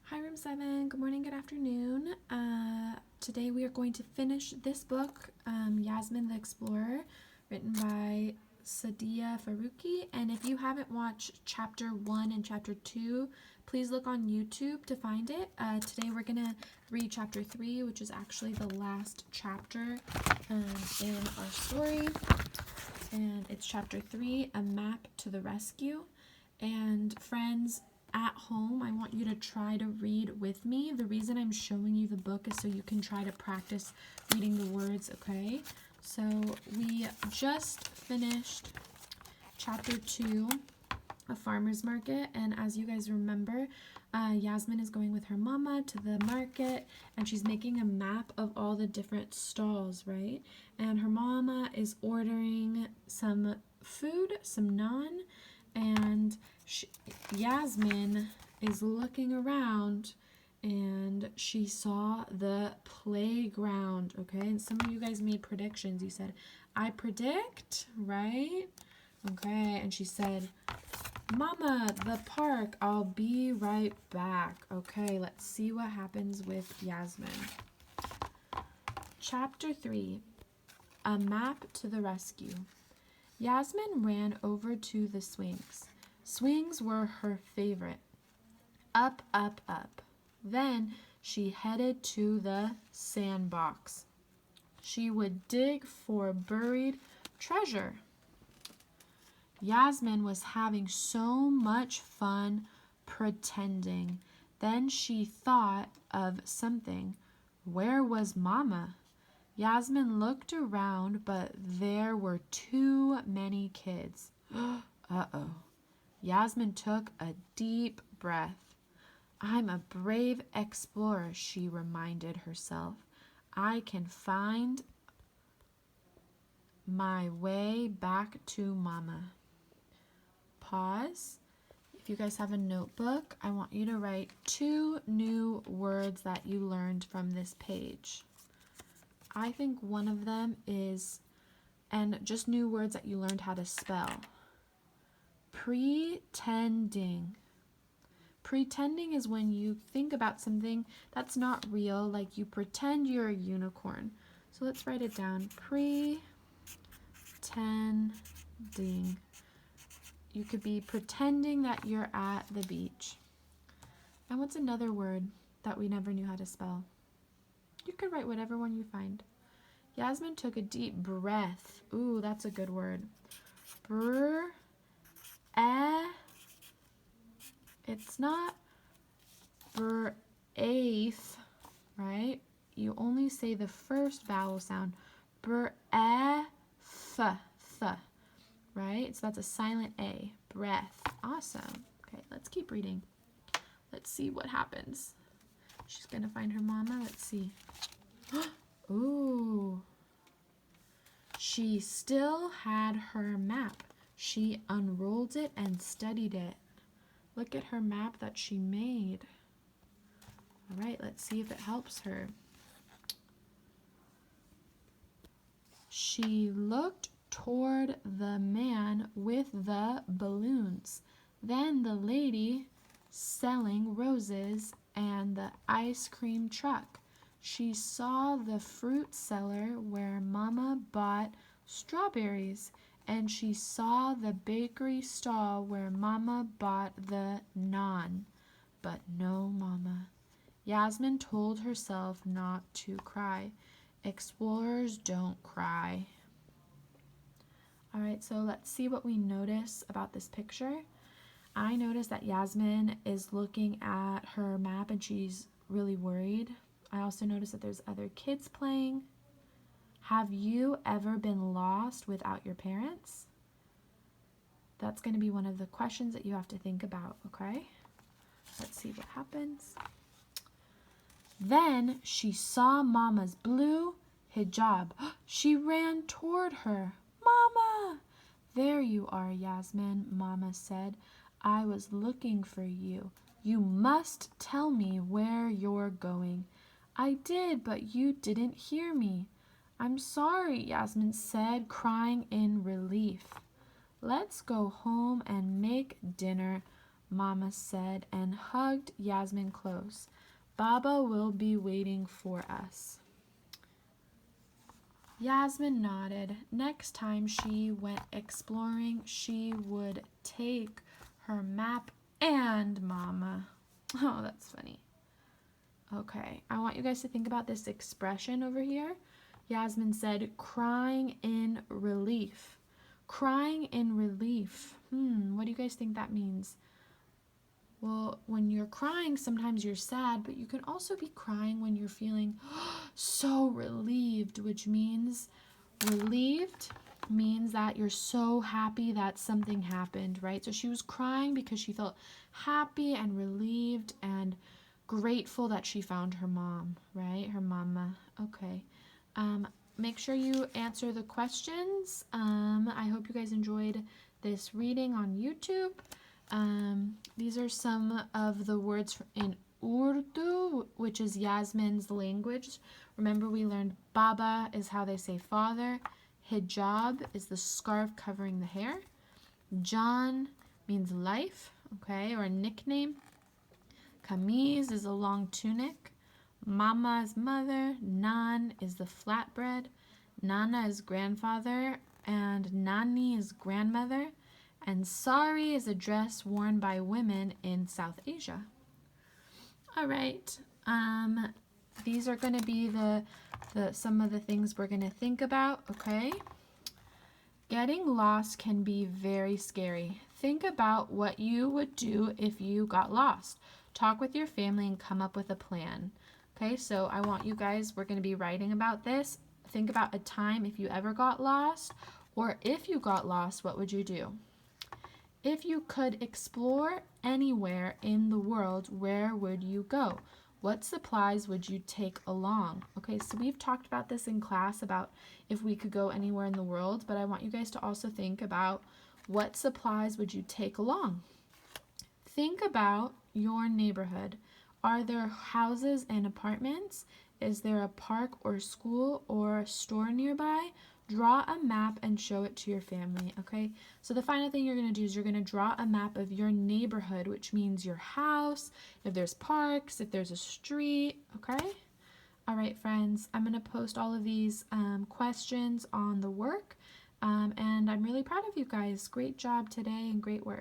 Hi, Room 7. Good morning, good afternoon. Today we are going to finish this book, Yasmin the Explorer, written by Sadia Faruqi. And if you haven't watched chapter 1 and chapter 2, please look on YouTube to find it. Today we're going to read chapter 3, which is actually the last chapter in our story. And it's chapter 3, A Map to the Rescue. And friends, at home, I want you to try to read with me. The reason I'm showing you the book is so you can try to practice reading the words, okay? So we just finished chapter 2, A Farmer's Market, and as you guys remember, Yasmin is going with her mama to the market, and she's making a map of all the different stalls, right? And her mama is ordering some food, some naan, and Yasmin is looking around and she saw the playground, okay? And some of you guys made predictions. You said, I predict, right? Okay, and she said, Mama, the park, I'll be right back. Okay, let's see what happens with Yasmin. Chapter 3, A Map to the Rescue. Yasmin ran over to the swings. Swings were her favorite. Up, up, up. Then she headed to the sandbox. She would dig for buried treasure. Yasmin was having so much fun pretending. Then she thought of something. Where was Mama? Yasmin looked around, but there were too many kids. Uh-oh. Yasmin took a deep breath. I'm a brave explorer, she reminded herself. I can find my way back to Mama. Pause. If you guys have a notebook, I want you to write 2 new words that you learned from this page. I think one of them is, and just new words that you learned how to spell. Pretending. Pretending is when you think about something that's not real, like you pretend you're a unicorn. So let's write it down. Pretending. You could be pretending that you're at the beach. And what's another word that we never knew how to spell? You could write whatever one you find. Yasmin took a deep breath. Ooh, that's a good word. It's not eighth, right? You only say the first vowel sound. Right? So that's a silent A. Breath. Awesome. Okay, let's keep reading. Let's see what happens. She's going to find her mama. Let's see. Ooh. She still had her map. She unrolled it and studied it. Look at her map that she made. All right, let's see if it helps her. She looked toward the man with the balloons, then the lady selling roses, and the ice cream truck. She saw the fruit cellar where Mama bought strawberries, and she saw the bakery stall where Mama bought the naan. But no Mama. Yasmin told herself not to cry. Explorers don't cry. All right, so let's see what we notice about this picture. I noticed that Yasmin is looking at her map and she's really worried. I also noticed that there's other kids playing. Have you ever been lost without your parents? That's going to be one of the questions that you have to think about, okay? Let's see what happens. Then she saw Mama's blue hijab. She ran toward her. Mama! There you are, Yasmin, Mama said. I was looking for you. You must tell me where you're going. I did, but you didn't hear me. I'm sorry, Yasmin said, crying in relief. Let's go home and make dinner. Mama said and hugged Yasmin close. Baba will be waiting for us. Yasmin nodded. Next time she went exploring, she would take her map and Mama. Oh, that's funny. Okay, I want you guys to think about this expression over here. Yasmin said, crying in relief. Crying in relief. What do you guys think that means? Well, when you're crying, sometimes you're sad, but you can also be crying when you're feeling so relieved, which means relieved means that you're so happy that something happened, right? So she was crying because she felt happy and relieved and grateful that she found her mom, right? Her mama. Okay. Make sure you answer the questions. I hope you guys enjoyed this reading on YouTube. These are some of the words in Urdu, which is Yasmin's language. Remember, we learned Baba is how they say father. Hijab is the scarf covering the hair. Jan means life, okay, or a nickname. Kameez is a long tunic. Mama is mother. Nan is the flatbread. Nana is grandfather. And Nani is grandmother. And sari is a dress worn by women in South Asia. All right. These are going to be some of the things we're going to think about, okay? Getting lost can be very scary. Think about what you would do if you got lost. Talk with your family and come up with a plan. Okay, so I want you guys, we're going to be writing about this. Think about a time if you ever got lost, or if you got lost, what would you do? If you could explore anywhere in the world, where would you go? What supplies would you take along? Okay, so we've talked about this in class about if we could go anywhere in the world, but I want you guys to also think about what supplies would you take along? Think about your neighborhood. Are there houses and apartments? Is there a park or school or a store nearby? Draw a map and show it to your family, okay? So the final thing you're going to do is you're going to draw a map of your neighborhood, which means your house, if there's parks, if there's a street, okay? All right, friends, I'm going to post all of these questions on the work, and I'm really proud of you guys. Great job today and great work.